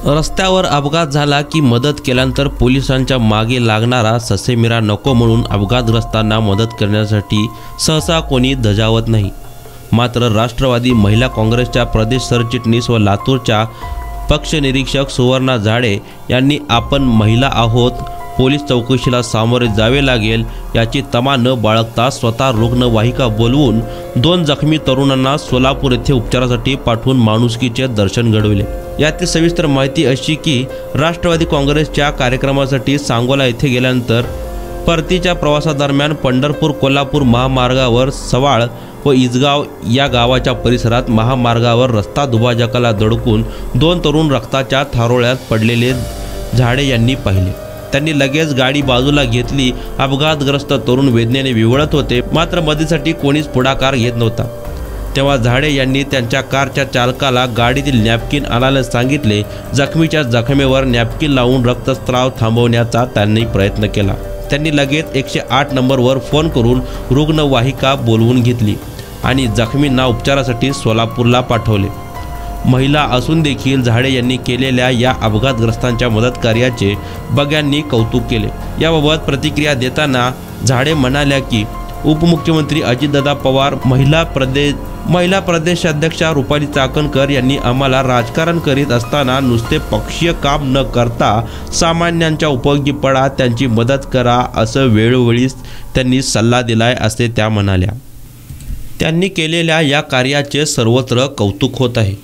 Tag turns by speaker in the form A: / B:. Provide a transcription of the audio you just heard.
A: रस्त्यावर अपघात झाला की मदत केल्यानंतर पोलिसांच्या मागे लागणारा ससेमिरा नको म्हणून अपघातग्रस्तांना मदत करण्यासाठी सहसा कोणी धजावत नाही। मात्र राष्ट्रवादी महिला काँग्रेसच्या प्रदेश सरचिटणीस व लातूरच्या पक्ष निरीक्षक सुवर्णा झाडे यांनी आपण महिला आहोत, पोलीस चौकशीला सामोरे जावे लागेल याची तमा न बाळगता स्वतः रुग्णवाहिका बोलवून 2 जखमी तरुणांना सोलापूर येथे उपचारासाठी पाठवून माणुसकीचे दर्शन घडविले। यातील सविस्तर माहिती अशी की राष्ट्रवादी काँग्रेसच्या कार्यक्रमासाठी सांगोला येथे गेल्यानंतर परतीच्या प्रवासादरम्यान पंढरपूर कोल्हापूर महामार्गावर सवाळ व इजगाव या गावाच्या परिसरात महामार्गावर रस्ता दुभाजकाला धडकून 2 तरुण रक्ताच्या थारोळ्यात पडलेले झाडे यांनी पाहिले। त्यांनी लगेच गाडी बाजूला घेतली। अपघातग्रस्त तरुण वेदनेने विवळत होते, मात्र मदतीसाठी कोणीच पुढाकार घेत नव्हता। तेव्हा झाडे यांनी त्यांच्या कारच्या चालकाला गाडीतील नॅपकिन आणायला सांगितले। जखमीच्या जखमेवर नॅपकिन लावून रक्तस्राव थांबवण्याचा त्यांनी प्रयत्न केला। त्यांनी लगेच 108 नंबरवर फोन करून रुग्णवाहिका बोलवून घेतली आणि जखमींना उपचारासाठी सोलापूरला पाठवले। महिला असून देखील झाडे यांनी केलेल्या या अपघातग्रस्तांच्या मदत कार्याचे बघ्यांनी कौतुक केले। याबाबत प्रतिक्रिया देताना झाडे म्हणाल्या की उपमुख्यमंत्री अजितदादा पवार, महिला प्रदेशाध्यक्षा रुपाली चाकणकर यांनी आम्हाला राजकारण करीत असताना नुसते पक्षीय काम न करता सामान्यांच्या उपयोगी पडा, त्यांची मदत करा असं वेळोवेळी त्यांनी सल्ला दिलाय असे त्या म्हणाल्या। त्यांनी केलेल्या या कार्याचे सर्वत्र कौतुक होत आहे।